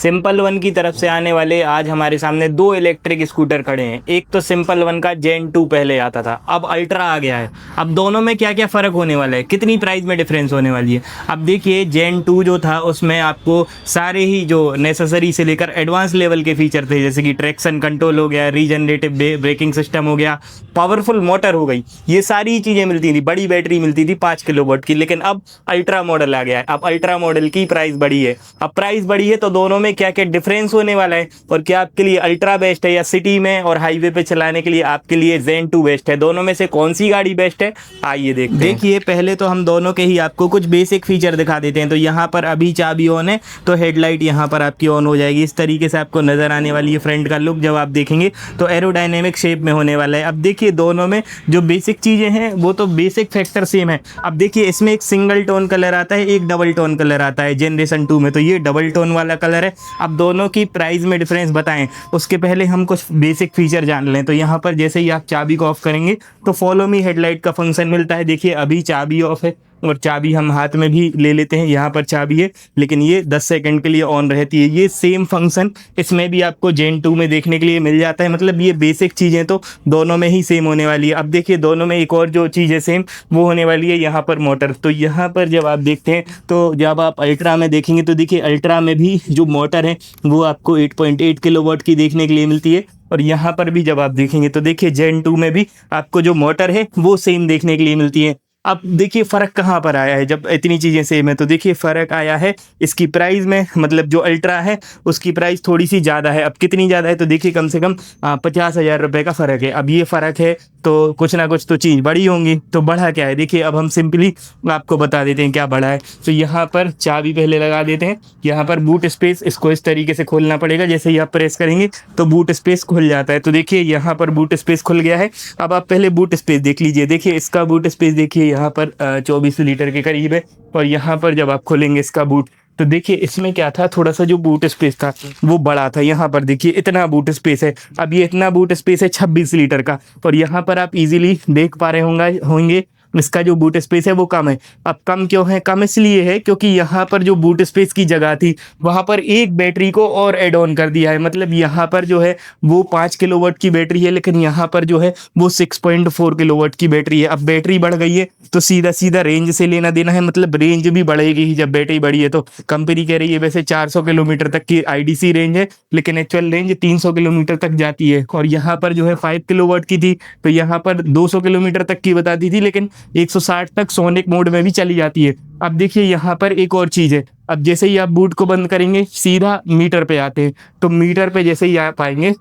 Simple one की तरफ से आने वाले आज हमारे सामने दो इलेक्ट्रिक स्कूटर खड़े हैं। एक तो सिंपल वन का जेन 2 पहले आता था, अब अल्ट्रा आ गया है। अब दोनों में क्या क्या फ़र्क होने वाला है, कितनी प्राइस में डिफरेंस होने वाली है। अब देखिए जेन 2 जो था उसमें आपको सारे ही जो नेसेसरी से लेकर एडवांस लेवल के फीचर थे, जैसे कि ट्रैक्शन कंट्रोल हो गया, रीजनरेटिव ब्रेकिंग सिस्टम हो गया, पावरफुल मोटर हो गई, ये सारी चीज़ें मिलती थी। बड़ी बैटरी मिलती थी 5 किलोवाट की। लेकिन अब अल्ट्रा मॉडल आ गया है, अब अल्ट्रा मॉडल की प्राइस बढ़ी है। अब प्राइस बढ़ी है तो दोनों में क्या क्या डिफरेंस होने वाला है, और क्या आपके लिए अल्ट्रा बेस्ट है या सिटी में और हाईवे पे चलाने के लिए आपके लिए जेन 2 बेस्ट है। दोनों में से कौन सी गाड़ी बेस्ट है, आइए देखते हैं। देखिए पहले तो हम दोनों के ही आपको कुछ बेसिक फीचर दिखा देते हैं। तो यहाँ पर अभी चाबी ऑन है तो हेडलाइट यहाँ पर आपकी ऑन हो जाएगी। इस तरीके से आपको नजर आने वाली है फ्रंट का लुक। जब आप देखेंगे तो एरोडायनेमिक शेप में होने वाला है। अब देखिए दोनों में जो बेसिक चीजें हैं वो तो बेसिक फैक्टर सेम है। अब देखिए इसमें एक सिंगल टोन कलर आता है, एक डबल टोन कलर आता है जनरेशन 2 में, तो ये डबल टोन वाला कलर है। अब दोनों की प्राइस में डिफरेंस बताएं उसके पहले हम कुछ बेसिक फीचर जान लें। तो यहाँ पर जैसे ही आप चाबी को ऑफ करेंगे तो फॉलो मी हेडलाइट का फंक्शन मिलता है। देखिए अभी चाबी ऑफ है और चाबी हम हाथ में भी ले लेते हैं, यहाँ पर चाबी है लेकिन ये 10 सेकंड के लिए ऑन रहती है। ये सेम फंक्शन इसमें भी आपको जेन 2 में देखने के लिए मिल जाता है। मतलब ये बेसिक चीज़ें तो दोनों में ही सेम होने वाली है। अब देखिए दोनों में एक और जो चीज़ है सेम वो होने वाली है यहाँ पर मोटर। तो यहाँ पर जब आप देखते हैं तो जब आप अल्ट्रा में देखेंगे तो देखिए अल्ट्रा में भी जो मोटर है वो आपको 8.8 किलोवाट की देखने के लिए मिलती है। और यहाँ पर भी जब आप देखेंगे तो देखिए जेन 2 में भी आपको जो मोटर है वो सेम देखने के लिए मिलती है। अब देखिए फ़र्क कहाँ पर आया है जब इतनी चीज़ें सेम है। तो देखिए फ़र्क आया है इसकी प्राइस में। मतलब जो अल्ट्रा है उसकी प्राइस थोड़ी सी ज़्यादा है। अब कितनी ज़्यादा है तो देखिए कम से कम 50,000 रुपये का फ़र्क है। अब ये फ़र्क है तो कुछ ना कुछ तो चीज़ बड़ी होंगी। तो बढ़ा क्या है देखिए, अब हम सिंपली आपको बता देते हैं क्या बढ़ा है। तो यहाँ पर चाबी पहले लगा देते हैं। यहाँ पर बूट स्पेस, इसको इस तरीके से खोलना पड़ेगा। जैसे ही आप प्रेस करेंगे तो बूट स्पेस खुल जाता है। तो देखिए यहाँ पर बूट स्पेस खुल गया है। अब आप पहले बूट स्पेस देख लीजिए। देखिए इसका बूट स्पेस देखिए यहाँ पर 24 लीटर के करीब है। और यहाँ पर जब आप खोलेंगे इसका बूट तो देखिए इसमें क्या था, थोड़ा सा जो बूट स्पेस था वो बड़ा था। यहाँ पर देखिए इतना बूट स्पेस है। अब ये इतना बूट स्पेस है 26 लीटर का। और यहाँ पर आप इजीली देख पा रहे होंगे इसका जो बूट स्पेस है वो कम है। अब कम क्यों है? कम इसलिए है क्योंकि यहाँ पर जो बूट स्पेस की जगह थी वहाँ पर एक बैटरी को और ऐड ऑन कर दिया है। मतलब यहाँ पर जो है वो 5 किलोवाट की बैटरी है लेकिन यहाँ पर जो है वो 6.4 किलोवाट की बैटरी है। अब बैटरी बढ़ गई है तो सीधा सीधा रेंज से लेना देना है। मतलब रेंज भी बढ़ेगी ही जब बैटरी बढ़ी है। तो कंपनी कह रही है वैसे 400 किलोमीटर तक की आईडीसी रेंज है लेकिन एक्चुअल रेंज 300 किलोमीटर तक जाती है। और यहाँ पर जो है 5 किलोवाट की थी तो यहाँ पर 200 किलोमीटर तक की बताती थी लेकिन 160 तक सोनिक मोड में भी चली जाती है। अब देखिए यहाँ पर एक और चीज़ है। अब जैसे ही आप बूट को बंद करेंगे सीधा मीटर पे आते हैं। तो मीटर पे जैसे ही आप आएंगे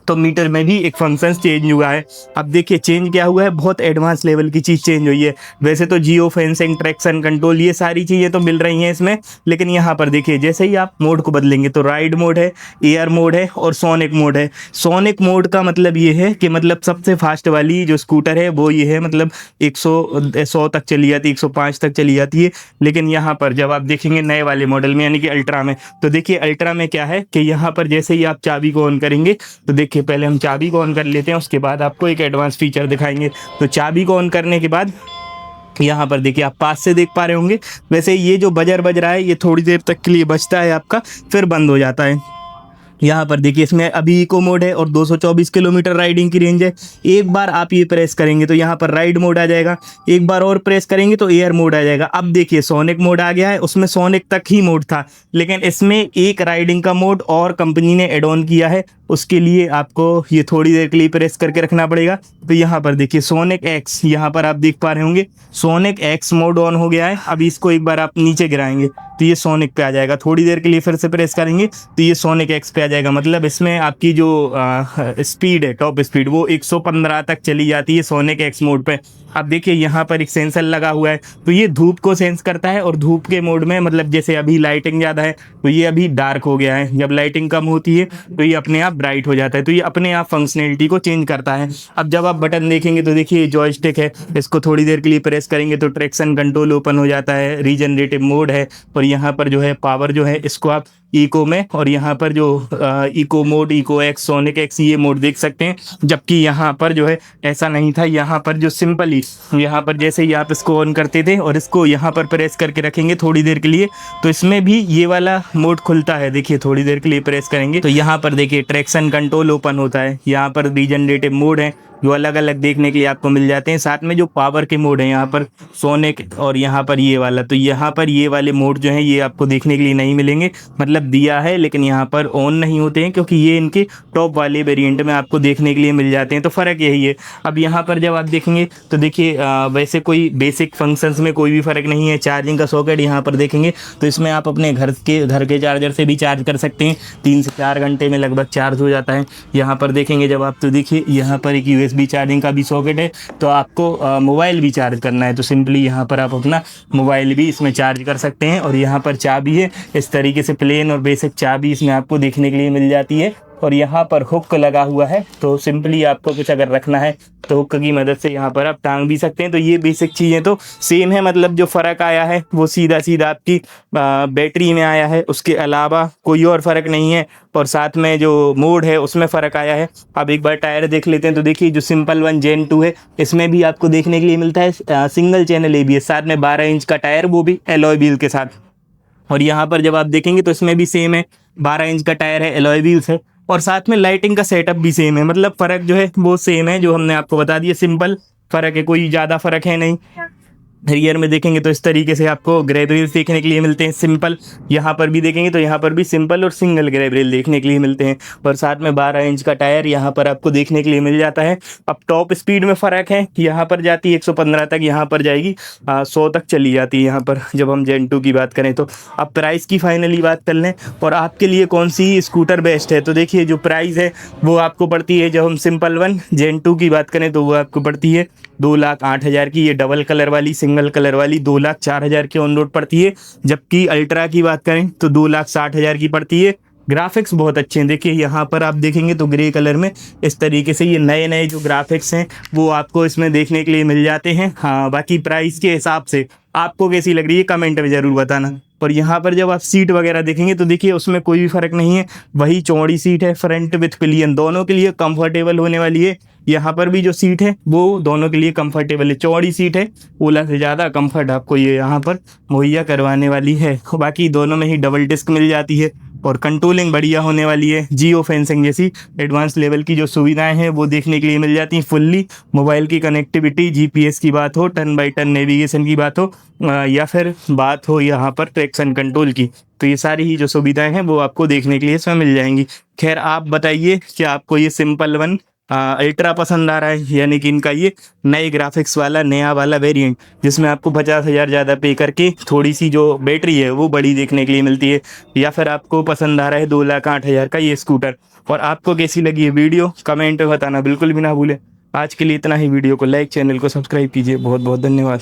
तो मीटर में भी एक फंक्शन चेंज हुआ है। अब देखिए चेंज क्या हुआ है, बहुत एडवांस लेवल की चीज़ चेंज हुई है। वैसे तो जियो फेंसिंग, ट्रैक्शन कंट्रोल, ये सारी चीज़ें तो मिल रही हैं इसमें, लेकिन यहाँ पर देखिए जैसे ही आप मोड को बदलेंगे तो राइड मोड है, एयर मोड है और सोनिक मोड है। सोनिक मोड का मतलब ये है कि मतलब सबसे फास्ट वाली जो स्कूटर है वो ये है, मतलब 100 तक चली जाती है, 105 तक चली जाती है। लेकिन यहाँ पर जब आप देखेंगे नए वाले मॉडल में यानी कि अल्ट्रा में, तो देखिए अल्ट्रा में क्या है कि यहाँ पर जैसे ही आप चाबी को ऑन करेंगे तो देखिए पहले हम चाबी को ऑन कर लेते हैं, उसके बाद आपको एक एडवांस फीचर दिखाएंगे। तो चाबी को ऑन करने के बाद यहाँ पर देखिए आप पास से देख पा रहे होंगे, वैसे ये जो बजर बज रहा है ये थोड़ी देर तक के लिए बजता है आपका, फिर बंद हो जाता है। यहाँ पर देखिए इसमें अभी इको मोड है और 224 किलोमीटर राइडिंग की रेंज है। एक बार आप ये प्रेस करेंगे तो यहाँ पर राइड मोड आ जाएगा, एक बार और प्रेस करेंगे तो एयर मोड आ जाएगा। अब देखिए सोनिक मोड आ गया है, उसमें सोनिक तक ही मोड था लेकिन इसमें एक राइडिंग का मोड और कंपनी ने एड ऑन किया है। उसके लिए आपको ये थोड़ी देर के लिए प्रेस करके रखना पड़ेगा। तो यहाँ पर देखिए सोनिक एक्स, यहाँ पर आप देख पा रहे होंगे सोनिक एक्स मोड ऑन हो गया है। अभी इसको एक बार आप नीचे गिराएंगे तो ये सोनिक पे आ जाएगा। थोड़ी देर के लिए फिर से प्रेस करेंगे तो ये सोनिक एक्स पे आ जाएगा। मतलब इसमें आपकी जो स्पीड है, टॉप स्पीड, वो 115 तक चली जाती है सोनिक एक्स मोड पे। अब देखिए यहाँ पर एक सेंसर लगा हुआ है तो ये धूप को सेंस करता है और धूप के मोड में, मतलब जैसे अभी लाइटिंग ज़्यादा है तो ये अभी डार्क हो गया है, जब लाइटिंग कम होती है तो ये अपने आप ब्राइट हो जाता है। तो ये अपने आप फंक्शनैलिटी को चेंज करता है। अब जब आप बटन देखेंगे तो देखिए जॉयस्टिक है, इसको थोड़ी देर के लिए प्रेस करेंगे तो ट्रैक्शन कंट्रोल ओपन हो जाता है, रीजनरेटिव मोड है। और यहाँ पर जो है पावर जो है इसको आप इको में, और यहाँ पर जो eco mode, eco X, sonic X, ये मोड देख सकते हैं। जबकि यहाँ पर जो है ऐसा नहीं था, यहाँ पर जो सिंपल सिंपली यहाँ पर जैसे ही आप इसको ऑन करते थे और इसको यहाँ पर प्रेस करके रखेंगे थोड़ी देर के लिए, तो इसमें भी ये वाला मोड खुलता है। देखिए थोड़ी देर के लिए प्रेस करेंगे तो यहाँ पर देखिए ट्रैक्शन कंट्रोल ओपन होता है। यहाँ पर रीजनरेटिव मोड है जो अलग अलग देखने के लिए आपको मिल जाते हैं। साथ में जो पावर के मोड है यहाँ पर सोनिक और यहाँ पर ये वाला, तो यहाँ पर ये वाले मोड जो हैं ये आपको देखने के लिए नहीं मिलेंगे। मतलब दिया है लेकिन यहाँ पर ऑन नहीं होते हैं क्योंकि ये इनके टॉप वाले वेरिएंट में आपको देखने के लिए मिल जाते हैं। तो फ़र्क यही है। अब यहाँ पर जब आप देखेंगे तो देखिए वैसे कोई बेसिक फंक्शंस में कोई भी फ़र्क नहीं है। चार्जिंग का सॉकेट यहाँ पर देखेंगे तो इसमें आप अपने घर के चार्जर से भी चार्ज कर सकते हैं। 3 से 4 घंटे में लगभग चार्ज हो जाता है। यहाँ पर देखेंगे जब आप तो देखिए यहाँ पर एक USB चार्जिंग का भी सॉकेट है। तो आपको मोबाइल भी चार्ज करना है तो सिंपली यहाँ पर आप अपना मोबाइल भी इसमें चार्ज कर सकते हैं। और यहाँ पर चाबी है, इस तरीके से प्लेन और बेसिक चाबी इसमें आपको देखने के लिए मिल जाती है। और यहाँ पर हुक लगा हुआ है तो सिंपली आपको कुछ अगर रखना है तो हुक की मदद से यहाँ पर आप टांग भी सकते हैं। तो ये बेसिक चीज़ें तो सेम है। मतलब जो फ़र्क आया है वो सीधा आपकी बैटरी में आया है, उसके अलावा कोई और फ़र्क नहीं है। और साथ में जो मोड है उसमें फ़र्क आया है। अब एक बार टायर देख लेते हैं तो देखिए जो सिंपल वन जेन 2 है इसमें भी आपको देखने के लिए मिलता है सिंगल चैनल ABS, साथ में 12 इंच का टायर, वो भी एलॉय व्हील के साथ। और यहाँ पर जब आप देखेंगे तो इसमें भी सेम है, 12 इंच का टायर है, एलॉय व्हील्स है और साथ में लाइटिंग का सेटअप भी सेम है। मतलब फ़र्क जो है वो सेम है जो हमने आपको बता दिया। सिंपल फ़र्क है, कोई ज़्यादा फ़र्क है नहीं। रियर में देखेंगे तो इस तरीके से आपको ग्रैब रेल्स देखने के लिए मिलते हैं सिंपल। यहाँ पर भी देखेंगे तो यहाँ पर भी सिंपल और सिंगल ग्रैब रेल देखने के लिए मिलते हैं। और साथ में 12 इंच का टायर यहाँ पर आपको देखने के लिए मिल जाता है। अब टॉप स्पीड में फ़र्क है, यहाँ पर जाती है 115 तक, यहाँ पर जाएगी 100 तक चली जाती है यहाँ पर जब हम जेन 2 की बात करें तो। अब प्राइस की फाइनली बात कर लें और आपके लिए कौन सी स्कूटर बेस्ट है, तो देखिए जो प्राइस है वो आपको पड़ती है, जब हम सिंपल वन जेन 2 की बात करें तो वो आपको पड़ती है 2,08,000 की। ये डबल कलर वाली, सिंगल कलर वाली 2,04,000 की ऑन रोड पड़ती है। जबकि अल्ट्रा की बात करें तो 2,60,000 की पड़ती है। ग्राफिक्स बहुत अच्छे हैं। देखिए यहाँ पर आप देखेंगे तो ग्रे कलर में इस तरीके से ये नए नए जो ग्राफिक्स हैं वो आपको इसमें देखने के लिए मिल जाते हैं। हाँ, बाकी प्राइस के हिसाब से आपको कैसी लग रही है कमेंट में ज़रूर बताना। और यहाँ पर जब आप सीट वगैरह देखेंगे तो देखिए उसमें कोई भी फ़र्क नहीं है, वही चौड़ी सीट है, फ्रंट विथ पिलियन दोनों के लिए कंफर्टेबल होने वाली है। यहाँ पर भी जो सीट है वो दोनों के लिए कंफर्टेबल है, चौड़ी सीट है, ओला से ज़्यादा कंफर्ट आपको ये यहाँ पर मुहैया करवाने वाली है। बाकी दोनों में ही डबल डिस्क मिल जाती है और कंट्रोलिंग बढ़िया होने वाली है। जियो फेंसिंग जैसी एडवांस लेवल की जो सुविधाएं हैं वो देखने के लिए मिल जाती हैं। फुल्ली मोबाइल की कनेक्टिविटी, GPS की बात हो, टर्न बाई टर्न नेविगेशन की बात हो या फिर बात हो यहाँ पर ट्रैक्शन कंट्रोल की, तो ये सारी ही जो सुविधाएं हैं वो आपको देखने के लिए इसमें मिल जाएंगी। खैर आप बताइए कि आपको ये सिंपल वन अल्ट्रा पसंद आ रहा है, यानी कि इनका ये नए ग्राफिक्स वाला नया वाला वेरिएंट जिसमें आपको 50,000 ज़्यादा पे करके थोड़ी सी जो बैटरी है वो बड़ी देखने के लिए मिलती है, या फिर आपको पसंद आ रहा है 2,08,000 का ये स्कूटर। और आपको कैसी लगी है वीडियो कमेंट में बताना बिल्कुल भी ना भूलें। आज के लिए इतना ही। वीडियो को लाइक, चैनल को सब्सक्राइब कीजिए। बहुत बहुत धन्यवाद।